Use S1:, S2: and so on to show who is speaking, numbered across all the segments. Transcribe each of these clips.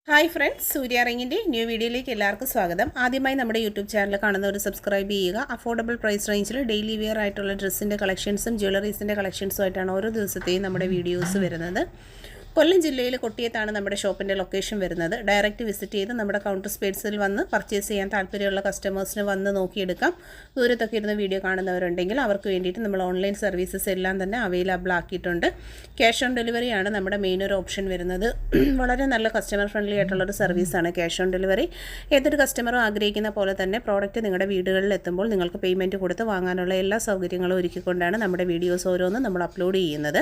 S1: Hi friends, സൂര്യ റിങ്ങിൻ്റെ new വീഡിയോയിലേക്ക് എല്ലാവർക്കും സ്വാഗതം. ആദ്യമായി നമ്മുടെ യൂട്യൂബ് ചാനൽ കാണുന്നവർ സബ്സ്ക്രൈബ് ചെയ്യുക. അഫോർഡബിൾ പ്രൈസ് റേഞ്ചിൽ ഡെയിലി വെയർ ആയിട്ടുള്ള ഡ്രസ്സിൻ്റെ കളക്ഷൻസും ജ്വല്ലറീസിൻ്റെ കളക്ഷൻസും ആയിട്ടാണ് ഓരോ ദിവസത്തെയും നമ്മുടെ വീഡിയോസ് വരുന്നത്. കൊല്ലം ജില്ലയിൽ കൊട്ടിയത്താണ് നമ്മുടെ ഷോപ്പിൻ്റെ ലൊക്കേഷൻ വരുന്നത്. ഡയറക്റ്റ് വിസിറ്റ് ചെയ്ത് നമ്മുടെ കൗണ്ടർ സ്പേസിൽ വന്ന് പർച്ചേസ് ചെയ്യാൻ താല്പര്യമുള്ള കസ്റ്റമേഴ്സിന് വന്ന് നോക്കിയെടുക്കാം. ദൂരത്തൊക്കെ ഇരുന്ന് വീഡിയോ കാണുന്നവരുണ്ടെങ്കിൽ അവർക്ക് വേണ്ടിയിട്ട് നമ്മൾ ഓൺലൈൻ സർവീസസ് എല്ലാം തന്നെ അവൈലബിൾ ആക്കിയിട്ടുണ്ട്. ക്യാഷ് ഓൺ ഡെലിവറിയാണ് നമ്മുടെ മെയിൻ ഒരു ഓപ്ഷൻ വരുന്നത്. വളരെ നല്ല കസ്റ്റമർ ഫ്രണ്ട്ലി ആയിട്ടുള്ളൊരു സർവീസാണ് ക്യാഷ് ഓൺ ഡെലിവറി. ഏതൊരു കസ്റ്റമറും ആഗ്രഹിക്കുന്ന പോലെ തന്നെ പ്രോഡക്റ്റ് നിങ്ങളുടെ വീടുകളിൽ എത്തുമ്പോൾ നിങ്ങൾക്ക് പേയ്മെൻറ്റ് കൊടുത്ത് വാങ്ങാനുള്ള എല്ലാ സൗകര്യങ്ങളും ഒരുക്കിക്കൊണ്ടാണ് നമ്മുടെ വീഡിയോസ് ഓരോന്നും നമ്മൾ അപ്ലോഡ് ചെയ്യുന്നത്.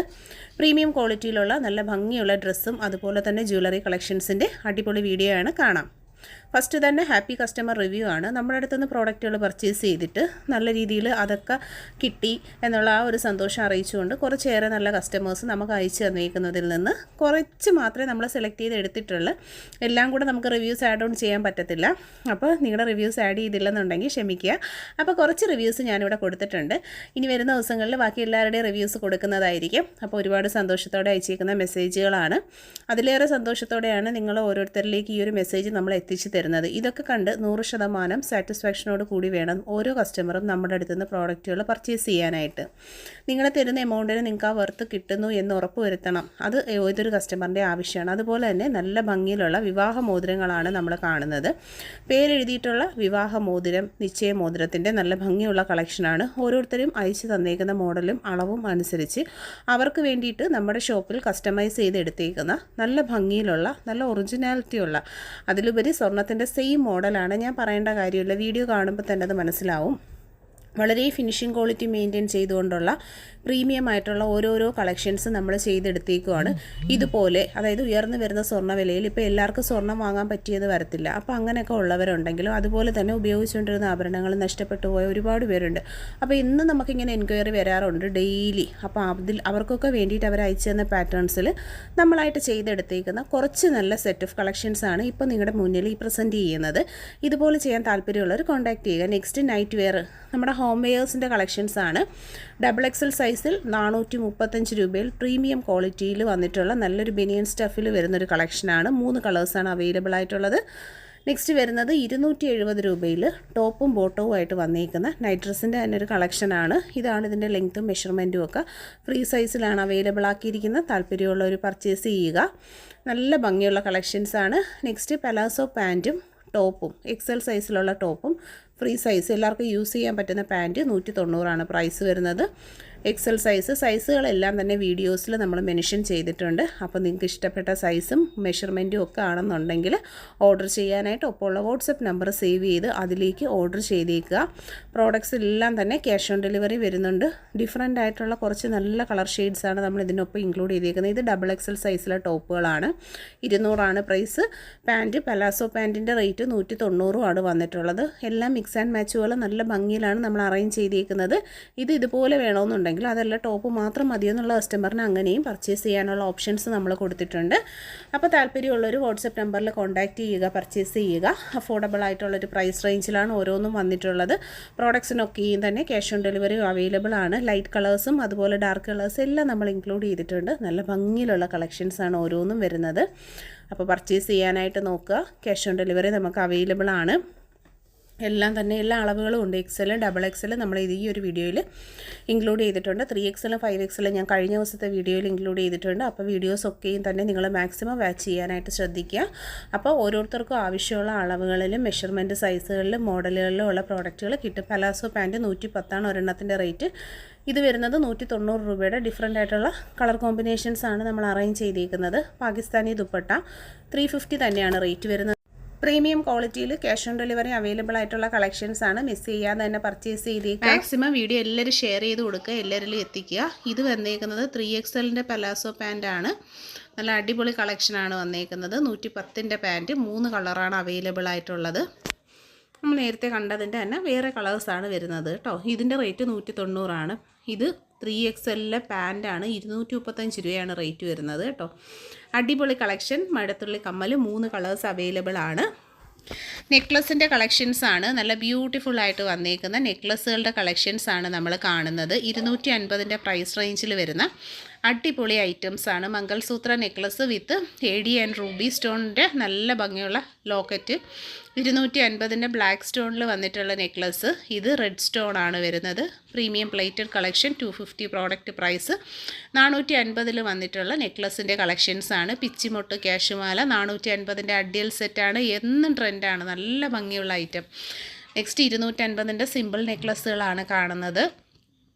S1: പ്രീമിയം ക്വാളിറ്റിയിലുള്ള നല്ല ഭംഗിയുള്ള ഡ്രസ്സും അതുപോലെ തന്നെ ജ്വല്ലറി കളക്ഷൻസിൻ്റെ അടിപൊളി വീഡിയോ ആണ് കാണാം. ഫസ്റ്റ് തന്നെ ഹാപ്പി കസ്റ്റമർ റിവ്യൂ ആണ്. നമ്മുടെ അടുത്തുനിന്ന് പ്രോഡക്റ്റുകൾ പർച്ചേസ് ചെയ്തിട്ട് നല്ല രീതിയിൽ അതൊക്കെ കിട്ടി എന്നുള്ള ആ ഒരു സന്തോഷം അറിയിച്ചുകൊണ്ട് കുറച്ചേറെ നല്ല കസ്റ്റമേഴ്സ് നമുക്ക് അയച്ചു തന്നിരിക്കുന്നതിൽ നിന്ന് കുറച്ച് മാത്രമേ നമ്മൾ സെലക്ട് ചെയ്ത് എടുത്തിട്ടുള്ളൂ. എല്ലാം കൂടെ നമുക്ക് റിവ്യൂസ് ആഡ് ഓൺ ചെയ്യാൻ പറ്റത്തില്ല. അപ്പോൾ നിങ്ങളുടെ റിവ്യൂസ് ആഡ് ചെയ്തില്ലെന്നുണ്ടെങ്കിൽ ക്ഷമിക്കുക. അപ്പോൾ കുറച്ച് റിവ്യൂസ് ഞാനിവിടെ കൊടുത്തിട്ടുണ്ട്. ഇനി വരുന്ന ദിവസങ്ങളിൽ ബാക്കി എല്ലാവരുടെയും റിവ്യൂസ് കൊടുക്കുന്നതായിരിക്കും. അപ്പോൾ ഒരുപാട് സന്തോഷത്തോടെ അയച്ചേക്കുന്ന മെസ്സേജുകളാണ്. അതിലേറെ സന്തോഷത്തോടെയാണ് നിങ്ങൾ ഓരോരുത്തരിലേക്ക് ഈ ഒരു മെസ്സേജ് നമ്മൾ എത്തിച്ചു തരുന്നത്. ഇതൊക്കെ കണ്ട് 100% സാറ്റിസ്ഫാക്ഷനോട് കൂടി വേണം ഓരോ കസ്റ്റമറും നമ്മുടെ അടുത്ത് നിന്ന് പ്രോഡക്റ്റുകൾ പർച്ചേസ് ചെയ്യാനായിട്ട്. നിങ്ങൾ തരുന്ന എമൗണ്ടിന് നിങ്ങൾക്ക് ആ വർത്ത് കിട്ടുന്നു എന്ന് ഉറപ്പ് വരുത്തണം. അത് ഏതൊരു കസ്റ്റമറിൻ്റെ ആവശ്യമാണ്. അതുപോലെ തന്നെ നല്ല ഭംഗിയിലുള്ള വിവാഹ മോതിരങ്ങളാണ് നമ്മൾ കാണുന്നത്. പേരെഴുതിയിട്ടുള്ള വിവാഹ മോതിരം, നിശ്ചയ മോതിരത്തിൻ്റെ നല്ല ഭംഗിയുള്ള കളക്ഷനാണ്. ഓരോരുത്തരും അയച്ചു തന്നേക്കുന്ന മോഡലും അളവും അനുസരിച്ച് അവർക്ക് വേണ്ടിയിട്ട് നമ്മുടെ ഷോപ്പിൽ കസ്റ്റമൈസ് ചെയ്ത് എടുത്തേക്കുന്ന നല്ല ഭംഗിയിലുള്ള നല്ല ഒറിജിനാലിറ്റിയുള്ള, അതിലുപരി സ്വർണ്ണത്തിൻ്റെ സെയിം മോഡലാണ്. ഞാൻ പറയേണ്ട കാര്യമില്ല, വീഡിയോ കാണുമ്പോൾ തന്നെ അത് മനസ്സിലാവും. വളരെ ഫിനിഷിംഗ് ക്വാളിറ്റി മെയിൻറ്റെയിൻ ചെയ്തുകൊണ്ടുള്ള പ്രീമിയം ആയിട്ടുള്ള ഓരോരോ കളക്ഷൻസ് നമ്മൾ ചെയ്തെടുത്തേക്കുവാണ്. ഇതുപോലെ അതായത് ഉയർന്നു വരുന്ന സ്വർണ്ണ വിലയിൽ ഇപ്പോൾ എല്ലാവർക്കും സ്വർണ്ണം വാങ്ങാൻ പറ്റിയത് വരത്തില്ല. അപ്പോൾ അങ്ങനെയൊക്കെ ഉള്ളവരുണ്ടെങ്കിലും അതുപോലെ തന്നെ ഉപയോഗിച്ചുകൊണ്ടിരുന്ന ആഭരണങ്ങൾ നഷ്ടപ്പെട്ടു പോയ ഒരുപാട് പേരുണ്ട്. അപ്പോൾ ഇന്ന് നമുക്കിങ്ങനെ എൻക്വയറി വരാറുണ്ട് ഡെയിലി. അപ്പോൾ അവർക്കൊക്കെ വേണ്ടിയിട്ട് അവർ അയച്ചു തന്ന പാറ്റേൺസിൽ നമ്മളായിട്ട് ചെയ്തെടുത്തേക്കുന്ന കുറച്ച് നല്ല സെറ്റ് ഓഫ് കളക്ഷൻസാണ് ഇപ്പോൾ നിങ്ങളുടെ മുന്നിൽ ഈ പ്രസൻറ്റ് ചെയ്യുന്നത്. ഇതുപോലെ ചെയ്യാൻ താല്പര്യമുള്ളവർ കോൺടാക്ട് ചെയ്യുക. നെക്സ്റ്റ് നൈറ്റ് വെയർ നമ്മുടെ ഹോം വെയേഴ്സിൻ്റെ കളക്ഷൻസാണ്. XXL സൈസിൽ 435 രൂപയിൽ പ്രീമിയം ക്വാളിറ്റിയിൽ വന്നിട്ടുള്ള നല്ലൊരു ബനിയൻ സ്റ്റഫിൽ വരുന്നൊരു കളക്ഷനാണ്. 3 കളേഴ്സാണ് അവൈലബിൾ ആയിട്ടുള്ളത്. നെക്സ്റ്റ് വരുന്നത് 270 രൂപയിൽ ടോപ്പും ബോട്ടവും ആയിട്ട് വന്നിരിക്കുന്ന നൈറ്റ് ഡ്രസ്സിൻ്റെ തന്നെ ഒരു കളക്ഷനാണ്. ഇതാണ് ഇതിൻ്റെ ലെങ്ത്തും മെഷർമെൻറ്റും ഒക്കെ ഫ്രീ സൈസിലാണ് അവൈലബിൾ ആക്കിയിരിക്കുന്നത്. താല്പര്യമുള്ളവർ പർച്ചേസ് ചെയ്യുക. നല്ല ഭംഗിയുള്ള കളക്ഷൻസാണ്. നെക്സ്റ്റ് പലാസോ പാൻറ്റും ടോപ്പും XL സൈസിലുള്ള ടോപ്പും ഫ്രീ സൈസ് എല്ലാവർക്കും യൂസ് ചെയ്യാൻ പറ്റുന്ന പാൻറ്റ് 190 പ്രൈസ് വരുന്നത്. XL സൈസുകളെല്ലാം തന്നെ വീഡിയോസിൽ നമ്മൾ മെൻഷൻ ചെയ്തിട്ടുണ്ട്. അപ്പോൾ നിങ്ങൾക്ക് ഇഷ്ടപ്പെട്ട സൈസും മെഷർമെൻറ്റും ഒക്കെ ആണെന്നുണ്ടെങ്കിൽ ഓർഡർ ചെയ്യാനായിട്ട് ഒപ്പമുള്ള വാട്സപ്പ് നമ്പർ സേവ് ചെയ്ത് അതിലേക്ക് ഓർഡർ ചെയ്തേക്കുക. പ്രോഡക്ട്സ് എല്ലാം തന്നെ ക്യാഷ് ഓൺ ഡെലിവറി വരുന്നുണ്ട്. ഡിഫറൻ്റ് ആയിട്ടുള്ള കുറച്ച് നല്ല കളർ ഷെയ്ഡ്സാണ് നമ്മൾ ഇതിനൊപ്പം ഇൻക്ലൂഡ് ചെയ്തേക്കുന്നത്. ഇത് XXL സൈസിലെ ടോപ്പുകളാണ്. 200 പ്രൈസ്. പാൻറ്റ് പലാസോ പാൻറ്റിൻ്റെ റേറ്റ് 190 വന്നിട്ടുള്ളത്. എല്ലാം മിക്സ് ആൻഡ് മാച്ച് പോലെ നല്ല ഭംഗിയിലാണ് നമ്മൾ അറേഞ്ച് ചെയ്തേക്കുന്നത്. ഇതുപോലെ വേണമെന്നുണ്ടെങ്കിൽ അതല്ല ടോപ്പ് മാത്രം മതിയെന്നുള്ള കസ്റ്റമറിന് അങ്ങനെയും പർച്ചേസ് ചെയ്യാനുള്ള ഓപ്ഷൻസ് നമ്മൾ കൊടുത്തിട്ടുണ്ട്. അപ്പോൾ താല്പര്യമുള്ളൊരു വാട്സപ്പ് നമ്പറിൽ കോൺടാക്റ്റ് ചെയ്യുക, പർച്ചേസ് ചെയ്യുക. അഫോർഡബിൾ ആയിട്ടുള്ളൊരു പ്രൈസ് റേഞ്ചിലാണ് ഓരോന്നും വന്നിട്ടുള്ളത്. പ്രോഡക്ട്സിനൊക്കെയും തന്നെ ക്യാഷ് ഓൺ ഡെലിവറി അവൈലബിൾ ആണ്. ലൈറ്റ് കളേഴ്സും അതുപോലെ ഡാർക്ക് കളേഴ്സും എല്ലാം നമ്മൾ ഇൻക്ലൂഡ് ചെയ്തിട്ടുണ്ട്. നല്ല ഭംഗിയിലുള്ള കളക്ഷൻസാണ് ഓരോന്നും വരുന്നത്. അപ്പോൾ പർച്ചേസ് ചെയ്യാനായിട്ട് നോക്കുക. ക്യാഷ് ഓൺ ഡെലിവറി നമുക്ക് അവൈലബിൾ ആണ്. എല്ലാം തന്നെ എല്ലാ അളവുകളും ഉണ്ട്. XL XXL നമ്മൾ ഈ ഒരു വീഡിയോയിൽ ഇൻക്ലൂഡ് ചെയ്തിട്ടുണ്ട്. 3XL 5XL ഞാൻ കഴിഞ്ഞ ദിവസത്തെ വീഡിയോയിൽ ഇൻക്ലൂഡ് ചെയ്തിട്ടുണ്ട്. അപ്പോൾ വീഡിയോസൊക്കെയും തന്നെ നിങ്ങൾ മാക്സിമം വാച്ച് ചെയ്യാനായിട്ട് ശ്രദ്ധിക്കുക. അപ്പോൾ ഓരോരുത്തർക്കും ആവശ്യമുള്ള അളവുകളിലും മെഷർമെൻറ്റ് സൈസുകളിലും മോഡലുകളിലും ഉള്ള പ്രോഡക്റ്റുകൾ കിട്ടും. പലാസോ പാൻറ്റ് 110 ഒരെണ്ണത്തിൻ്റെ റേറ്റ്. ഇത് വരുന്നത് 190 രൂപയുടെ ഡിഫറൻ്റ് ആയിട്ടുള്ള കളർ കോമ്പിനേഷൻസാണ് നമ്മൾ അറേഞ്ച് ചെയ്തിരിക്കുന്നത്. പാകിസ്ഥാനി ദുപ്പട്ട 350 തന്നെയാണ് റേറ്റ് വരുന്നത്. പ്രീമിയം ക്വാളിറ്റിയിൽ ക്യാഷ് ഓൺ ഡെലിവറി അവൈലബിൾ ആയിട്ടുള്ള കളക്ഷൻസാണ്. മിസ് ചെയ്യാതെ തന്നെ പർച്ചേസ് ചെയ്തേക്കുക. മാക്സിമം വീഡിയോ എല്ലാവരും ഷെയർ ചെയ്ത് കൊടുക്കുക, എല്ലാവരിലും എത്തിക്കുക. ഇത് വന്നേക്കുന്നത് 3XLൻ്റെ പലാസോ പാൻറ്റാണ്. നല്ല അടിപൊളി കളക്ഷനാണ് വന്നേക്കുന്നത്. 110 പാൻറ്റ് 3 കളറാണ് അവൈലബിൾ ആയിട്ടുള്ളത്. നമ്മൾ നേരത്തെ കണ്ടതിൻ്റെ തന്നെ വേറെ കളേഴ്സാണ് വരുന്നത് കേട്ടോ. ഇതിൻ്റെ റേറ്റ് 190. ഇത് 3XLലെ പാൻറ്റാണ്. 235 രൂപയാണ് റേറ്റ് വരുന്നത് കേട്ടോ. അടിപൊളി കളക്ഷൻ. മഴത്തുള്ളി കമ്മൽ 3 കളേഴ്സ് അവൈലബിൾ ആണ്. നെക്ലസിൻ്റെ കളക്ഷൻസാണ്. നല്ല ബ്യൂട്ടിഫുൾ ആയിട്ട് വന്നേക്കുന്ന നെക്ലസുകളുടെ കളക്ഷൻസാണ് നമ്മൾ കാണുന്നത്. 250 പ്രൈസ് റേഞ്ചിൽ വരുന്ന അടിപൊളി ഐറ്റംസാണ്. Mangalsutra necklace with AD and ruby സ്റ്റോണിൻ്റെ നല്ല ഭംഗിയുള്ള ലോക്കറ്റ്. 250ൻ്റെ ബ്ലാക്ക് സ്റ്റോണിൽ വന്നിട്ടുള്ള നെക്ലസ്. ഇത് റെഡ് സ്റ്റോൺ ആണ് വരുന്നത്. Premium plated collection 250 product price. 450ൽ വന്നിട്ടുള്ള നെക്ലസിൻ്റെ കളക്ഷൻസാണ്. പിച്ചിമൊട്ട് ക്യാഷുമാല 450ൻ്റെ അഡിയൽ സെറ്റാണ്. എന്നും ട്രെൻഡാണ്. നല്ല ഭംഗിയുള്ള ഐറ്റം. നെക്സ്റ്റ് 250ൻ്റെ സിമ്പിൾ നെക്ലസ്സുകളാണ് കാണുന്നത്.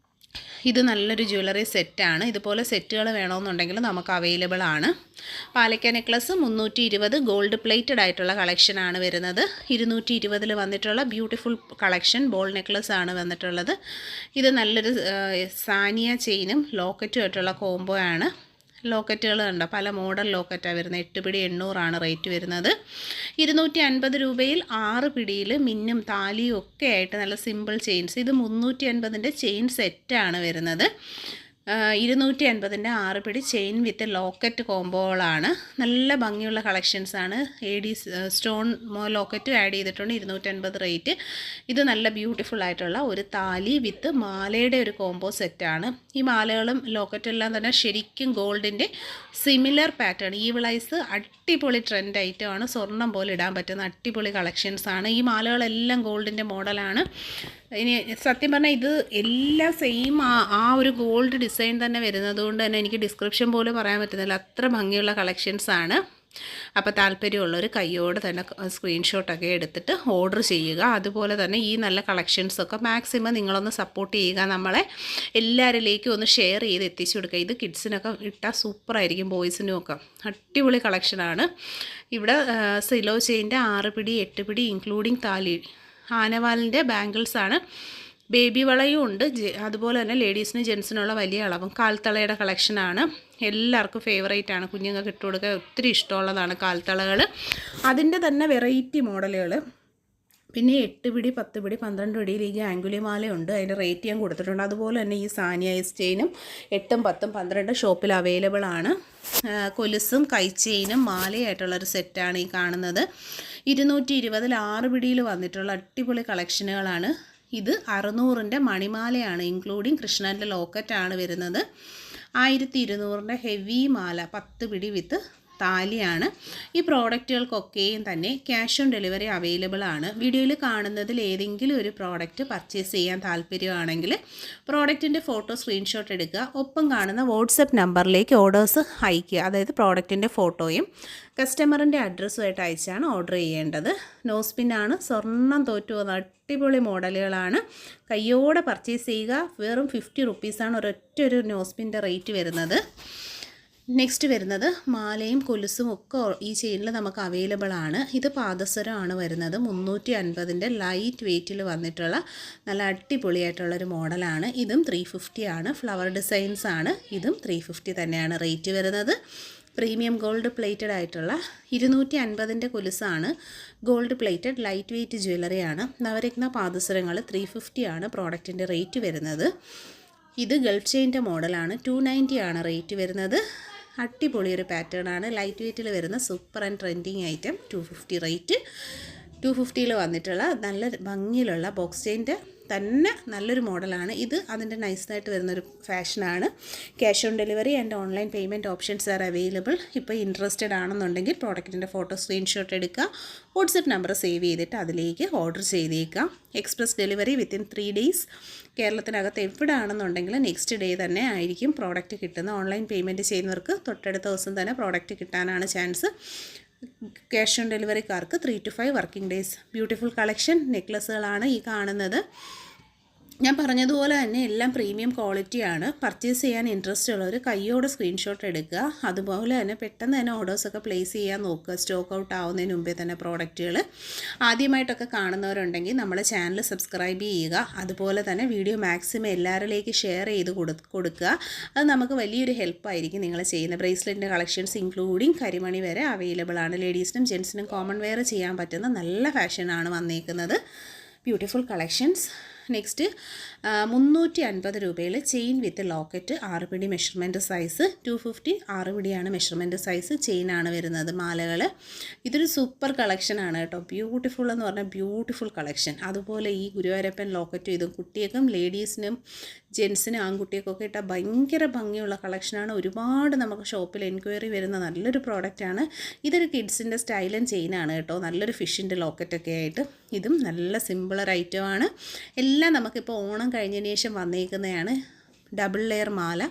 S1: ഇത് നല്ലൊരു ജ്വല്ലറി സെറ്റാണ്. ഇതുപോലെ സെറ്റുകൾ വേണമെന്നുണ്ടെങ്കിൽ നമുക്ക് അവൈലബിൾ ആണ്. പാലക്ക നെക്ലസ് 320 ഗോൾഡ് പ്ലേറ്റഡ് ആയിട്ടുള്ള കളക്ഷനാണ് വരുന്നത്. 220ൽ വന്നിട്ടുള്ള ബ്യൂട്ടിഫുൾ കളക്ഷൻ ബോൾ നെക്ലസ് ആണ് വന്നിട്ടുള്ളത്. ഇത് നല്ലൊരു സാനിയ ചെയിനും ലോക്കറ്റും ആയിട്ടുള്ള കോംബോ ആണ്. ലോക്കറ്റുകൾ കണ്ടോ, പല മോഡൽ ലോക്കറ്റാണ് വരുന്നത്. 8 പിടി 800 റേറ്റ് വരുന്നത്. 250 രൂപയിൽ 6 പിടിയിൽ മിന്നും താലിയും ഒക്കെ ആയിട്ട് നല്ല സിമ്പിൾ ചെയിൻസ്. ഇത് 350ൻ്റെ ചെയിൻ സെറ്റാണ് വരുന്നത്. 250ൻ്റെ 6 പിടി ചെയിൻ വിത്ത് ലോക്കറ്റ് കോംബോകളാണ്. നല്ല ഭംഗിയുള്ള കളക്ഷൻസാണ്. AD സ്റ്റോൺ ലോക്കറ്റും ആഡ് ചെയ്തിട്ടുണ്ട്. 250 റേറ്റ്. ഇത് നല്ല ബ്യൂട്ടിഫുൾ ആയിട്ടുള്ള ഒരു താലി വിത്ത് മാലയുടെ ഒരു കോംബോ സെറ്റാണ്. ഈ മാലകളും ലോക്കറ്റെല്ലാം തന്നെ ശരിക്കും ഗോൾഡിൻ്റെ സിമിലർ പാറ്റേൺ. ഈവിളൈസ് അടിപൊളി ട്രെൻഡ് ഐറ്റമാണ്. സ്വർണം പോലെ ഇടാൻ പറ്റുന്ന അടിപൊളി കളക്ഷൻസാണ്. ഈ മാലകളെല്ലാം ഗോൾഡിൻ്റെ മോഡലാണ്. ഇനി സത്യം പറഞ്ഞാൽ ഇത് എല്ലാം സെയിം ആ ഒരു ഗോൾഡ് ഡിസൈൻ തന്നെ വരുന്നത് കൊണ്ട് തന്നെ എനിക്ക് ഡിസ്ക്രിപ്ഷൻ പോലും പറയാൻ പറ്റുന്നില്ല. അത്ര ഭംഗിയുള്ള കളക്ഷൻസാണ്. അപ്പോൾ താല്പര്യമുള്ളവർ കയ്യോടെ തന്നെ സ്ക്രീൻഷോട്ടൊക്കെ എടുത്തിട്ട് ഓർഡർ ചെയ്യുക. അതുപോലെ തന്നെ ഈ നല്ല കളക്ഷൻസൊക്കെ മാക്സിമം നിങ്ങളൊന്ന് സപ്പോർട്ട് ചെയ്യുക. നമ്മളെ എല്ലാവരിലേക്കും ഒന്ന് ഷെയർ ചെയ്ത് എത്തിച്ചു കൊടുക്കുക. ഇത് കിഡ്സിനൊക്കെ ഇട്ടാൽ സൂപ്പറായിരിക്കും. ബോയ്സിനും ഒക്കെ അടിപൊളി കളക്ഷനാണ്. ഇവിടെ സിലോ ചെയിൻ്റെ 6 പിടി 8 പിടി ഇൻക്ലൂഡിങ് താലി. ആനവാലിൻ്റെ ബാംഗിൾസാണ്. ബേബി വളയും ഉണ്ട്. അതുപോലെ തന്നെ ലേഡീസിനും ജെൻസിനുള്ള വലിയ അളവും കാൽത്തളയുടെ കളക്ഷനാണ്. എല്ലാവർക്കും ഫേവറേറ്റ് ആണ്. കുഞ്ഞുങ്ങൾക്ക് ഇട്ട് കൊടുക്കാൻ ഒത്തിരി ഇഷ്ടമുള്ളതാണ് കാൽത്തളകൾ. അതിൻ്റെ തന്നെ വെറൈറ്റി മോഡലുകൾ. പിന്നെ 8 പിടി 10 പിടി 12 പിടിയിൽ ഈ ആംഗുലിമാലയുണ്ട്. അതിൻ്റെ റേറ്റ് ഞാൻ കൊടുത്തിട്ടുണ്ട്. അതുപോലെ തന്നെ ഈ സാനിയ ചെയിനും 8ഉം 10ഉം 12 ഷോപ്പിൽ അവൈലബിൾ ആണ്. കൊലുസും കൈ ചെയിനും മാലയായിട്ടുള്ളൊരു സെറ്റാണ് ഈ കാണുന്നത്. 220ൽ 6 പിടിയിൽ വന്നിട്ടുള്ള അടിപൊളി കളക്ഷനുകളാണ്. ഇത് 600ൻ്റെ മണിമാലയാണ്. ഇൻക്ലൂഡിങ് കൃഷ്ണൻ്റെ ലോക്കറ്റാണ് വരുന്നത്. 1200ൻ്റെ ഹെവി മാല 10 പിടി വിത്ത് താലിയാണ്. ഈ പ്രോഡക്റ്റുകൾക്കൊക്കെയും തന്നെ ക്യാഷ് ഓൺ ഡെലിവറി അവൈലബിൾ ആണ്. വീഡിയോയിൽ കാണുന്നതിൽ ഏതെങ്കിലും ഒരു പ്രോഡക്റ്റ് പർച്ചേസ് ചെയ്യാൻ താല്പര്യമാണെങ്കിൽ പ്രോഡക്റ്റിൻ്റെ ഫോട്ടോ സ്ക്രീൻഷോട്ട് എടുക്കുക. ഒപ്പം കാണുന്ന വാട്സപ്പ് നമ്പറിലേക്ക് ഓർഡേഴ്സ് അയയ്ക്കുക. അതായത് പ്രോഡക്റ്റിൻ്റെ ഫോട്ടോയും കസ്റ്റമറിൻ്റെ അഡ്രസ്സുമായിട്ട് അയച്ചാണ് ഓർഡർ ചെയ്യേണ്ടത്. നോസ്പിന്നാണ്. സ്വർണ്ണം തോറ്റു പോകുന്ന അടിപൊളി മോഡലുകളാണ്. കയ്യോടെ പർച്ചേസ് ചെയ്യുക. വെറും 50 റുപ്പീസാണ് ഒരൊറ്റ ഒരു നോസ്പിൻ്റെ റേറ്റ് വരുന്നത്. നെക്സ്റ്റ് വരുന്നത് മാലയും കൊലുസും ഒക്കെ ഈ ചെയിനിൽ നമുക്ക് അവൈലബിൾ ആണ്. ഇത് പാദസരമാണ് വരുന്നത്. 350ൻ്റെ ലൈറ്റ് വെയ്റ്റിൽ വന്നിട്ടുള്ള നല്ല അടിപൊളിയായിട്ടുള്ളൊരു മോഡലാണ്. ഇതും 350 ആണ്. ഫ്ലവർ ഡിസൈൻസ് ആണ്. ഇതും 350 തന്നെയാണ് റേറ്റ് വരുന്നത്. പ്രീമിയം ഗോൾഡ് പ്ലേറ്റഡ് ആയിട്ടുള്ള 250ൻ്റെ കൊലുസാണ്. ഗോൾഡ് പ്ലേറ്റഡ് ലൈറ്റ് വെയ്റ്റ് ജ്വല്ലറിയാണ്. നവരത്ന പാദസരങ്ങൾ 350 ആണ് പ്രോഡക്റ്റിൻ്റെ റേറ്റ് വരുന്നത്. ഇത് ഗൾഫ് ചെയിൻ്റെ മോഡലാണ്. 290 ആണ് റേറ്റ് വരുന്നത്. അടിപൊളിയൊരു പാറ്റേൺ ആണ്. ലൈറ്റ് വെയ്റ്റിൽ വരുന്ന super and trending item. 250 rate. 250ൽ വന്നിട്ടുള്ള നല്ല ഭംഗിയിലുള്ള ബോക്സ് ചെയിൻ്റെ തന്നെ നല്ലൊരു മോഡലാണ്. ഇത് അതിൻ്റെ നൈസായിട്ട് വരുന്നൊരു ഫാഷനാണ്. Cash on delivery and online payment options are available. ഇപ്പോൾ ഇൻട്രസ്റ്റഡ് ആണെന്നുണ്ടെങ്കിൽ പ്രോഡക്റ്റിൻ്റെ ഫോട്ടോ സ്ക്രീൻഷോട്ട് എടുക്കുക. വാട്സപ്പ് നമ്പർ സേവ് ചെയ്തിട്ട് അതിലേക്ക് ഓർഡർ ചെയ്തേക്കാം. Express delivery within 3 days. കേരളത്തിനകത്ത് എവിടെ ആണെന്നുണ്ടെങ്കിൽ നെക്സ്റ്റ് ഡേ തന്നെ ആയിരിക്കും പ്രോഡക്റ്റ് കിട്ടുന്നത്. ഓൺലൈൻ പേയ്മെൻറ്റ് ചെയ്യുന്നവർക്ക് തൊട്ടടുത്ത ദിവസം തന്നെ പ്രോഡക്റ്റ് കിട്ടാനാണ് ചാൻസ്. ക്യാഷ് ഓൺ ഡെലിവറിക്കാർക്ക് 3 to 5 working days. Beautiful collection നെക്ലസ്സുകളാണ് ഈ കാണുന്നത്. ഞാൻ പറഞ്ഞതുപോലെ തന്നെ എല്ലാം പ്രീമിയം ക്വാളിറ്റിയാണ്. പർച്ചേസ് ചെയ്യാൻ ഇൻട്രസ്റ്റ് ഉള്ളവർ കയ്യോടെ സ്ക്രീൻഷോട്ട് എടുക്കുക. അതുപോലെ തന്നെ പെട്ടെന്ന് തന്നെ ഓർഡേഴ്സൊക്കെ പ്ലേസ് ചെയ്യാൻ നോക്കുക. സ്റ്റോക്ക് ഔട്ട് ആവുന്നതിന് മുമ്പേ തന്നെ പ്രോഡക്റ്റുകൾ. ആദ്യമായിട്ടൊക്കെ കാണുന്നവരുണ്ടെങ്കിൽ നമ്മളെ ചാനൽ സബ്സ്ക്രൈബ് ചെയ്യുക. അതുപോലെ തന്നെ വീഡിയോ മാക്സിമം എല്ലാവരിലേക്ക് ഷെയർ ചെയ്ത് കൊടുക്കുക. അത് നമുക്ക് വലിയൊരു ഹെൽപ്പായിരിക്കും നിങ്ങൾ ചെയ്യുന്ന. ബ്രേസ്ലെറ്റിൻ്റെ കളക്ഷൻസ് ഇൻക്ലൂഡിങ് കരിമണി വരെ അവൈലബിൾ ആണ്. ലേഡീസിനും ജെൻസിനും കോമൺ വെയർ ചെയ്യാൻ പറ്റുന്ന നല്ല ഫാഷനാണ് വന്നേക്കുന്നത്. Beautiful collections. നെക്സ്റ്റ് 350 രൂപയിൽ ചെയിൻ വിത്ത് ലോക്കറ്റ് 6 പിടി മെഷർമെൻറ്റ് സൈസ്. 250 6 പിടിയാണ് മെഷർമെൻറ്റ് സൈസ്. ചെയിനാണ് വരുന്നത്. മാലകൾ. ഇതൊരു സൂപ്പർ കളക്ഷനാണ് കേട്ടോ. ബ്യൂട്ടിഫുൾ എന്ന് പറഞ്ഞാൽ ബ്യൂട്ടിഫുൾ കളക്ഷൻ. അതുപോലെ ഈ ഗുരുവായൂരപ്പൻ ലോക്കറ്റ് ഇതും കുട്ടികൾക്കും ലേഡീസിനും ജെൻസിന് ആൺകുട്ടികൾക്കൊക്കെ ഇട്ടാൽ ഭയങ്കര ഭംഗിയുള്ള കളക്ഷനാണ്. ഒരുപാട് നമുക്ക് ഷോപ്പിൽ എൻക്വയറി വരുന്ന നല്ലൊരു പ്രോഡക്റ്റാണ്. ഇതൊരു കിഡ്സിൻ്റെ സ്റ്റൈലൻ ചെയിനാണ് കേട്ടോ. നല്ലൊരു ഫിഷിൻ്റെ ലോക്കറ്റൊക്കെ ആയിട്ട്. ഇതും നല്ല സിമ്പിളർ ഐറ്റമാണ്. എല്ലാം നമുക്കിപ്പോൾ ഓണം കഴിഞ്ഞതിന് ശേഷം വന്നേക്കുന്നതാണ്. ഡബിൾ ലെയർ മാല,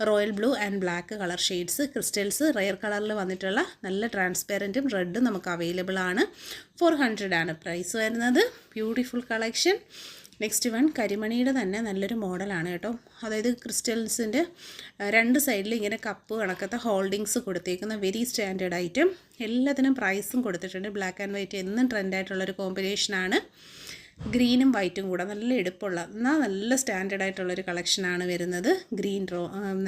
S1: royal blue and black colour shades, crystals rare കളറിൽ വന്നിട്ടുള്ള നല്ല ട്രാൻസ്പെറൻറ്റും റെഡും നമുക്ക് അവൈലബിൾ ആണ്. 400 ആണ് പ്രൈസ് വരുന്നത്. Beautiful collection. നെക്സ്റ്റ് വൺ കരിമണിയുടെ തന്നെ നല്ലൊരു മോഡലാണ് കേട്ടോ. അതായത് ക്രിസ്റ്റൽസിൻ്റെ രണ്ട് സൈഡിൽ ഇങ്ങനെ കപ്പ് കണക്കത്തെ ഹോൾഡിങ്സ് കൊടുത്തേക്കുന്ന വെരി സ്റ്റാൻഡേർഡ് ഐറ്റം. എല്ലാത്തിനും പ്രൈസും കൊടുത്തിട്ടുണ്ട്. ബ്ലാക്ക് ആൻഡ് വൈറ്റ് എന്നും ട്രെൻഡായിട്ടുള്ളൊരു കോമ്പിനേഷനാണ്. ഗ്രീനും വൈറ്റും കൂടെ നല്ല എടുപ്പുള്ള എന്നാൽ നല്ല സ്റ്റാൻഡേർഡ് ആയിട്ടുള്ളൊരു കളക്ഷനാണ് വരുന്നത്. ഗ്രീൻ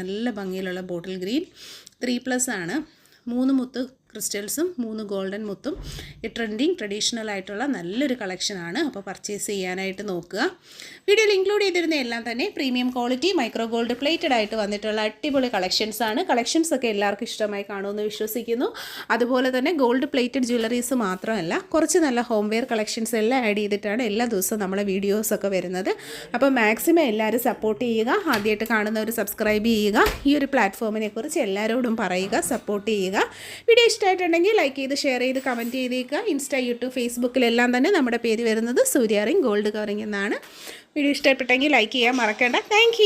S1: നല്ല ഭംഗിയിലുള്ള ബോട്ടിൽ ഗ്രീൻ 3+ ആണ്. 3 മുത്ത് ക്രിസ്റ്റൽസും 3 ഗോൾഡൻ മുത്തും ഈ ട്രഡീഷണൽ ആയിട്ടുള്ള നല്ലൊരു കളക്ഷനാണ്. അപ്പോൾ പർച്ചേസ് ചെയ്യാനായിട്ട് നോക്കുക. വീഡിയോയിൽ ഇൻക്ലൂഡ് ചെയ്തിരുന്ന എല്ലാം തന്നെ premium quality micro gold plated ആയിട്ട് വന്നിട്ടുള്ള അടിപൊളി കളക്ഷൻസാണ്. കളക്ഷൻസൊക്കെ എല്ലാവർക്കും ഇഷ്ടമായി കാണുമെന്ന് വിശ്വസിക്കുന്നു. അതുപോലെ തന്നെ ഗോൾഡ് പ്ലേറ്റഡ് ജ്വല്ലറീസ് മാത്രമല്ല, കുറച്ച് നല്ല ഹോം വെയർ കളക്ഷൻസ് എല്ലാം ആഡ് ചെയ്തിട്ടാണ് എല്ലാ ദിവസവും നമ്മളെ വീഡിയോസൊക്കെ വരുന്നത്. അപ്പോൾ മാക്സിമം എല്ലാവരും സപ്പോർട്ട് ചെയ്യുക. ആദ്യമായിട്ട് കാണുന്നവർ സബ്സ്ക്രൈബ് ചെയ്യുക. ഈ ഒരു പ്ലാറ്റ്ഫോമിനെ കുറിച്ച് എല്ലാവരോടും പറയുക, സപ്പോർട്ട് ചെയ്യുക. വീഡിയോ ഇഷ്ടമായിട്ടുണ്ടെങ്കിൽ ലൈക്ക് ചെയ്ത് ഷെയർ ചെയ്ത് കമൻറ്റ് ചെയ്തേക്കുക. ഇൻസ്റ്റാ, യൂട്യൂബ്, ഫേസ്ബുക്കിലെല്ലാം തന്നെ നമ്മുടെ പേര് വരുന്നത് സൂര്യ റിംഗ് ഗോൾഡ് കവറിംഗ് എന്നാണ്. വീഡിയോ ഇഷ്ടപ്പെട്ടെങ്കിൽ ലൈക്ക് ചെയ്യാൻ മറക്കണ്ട. താങ്ക്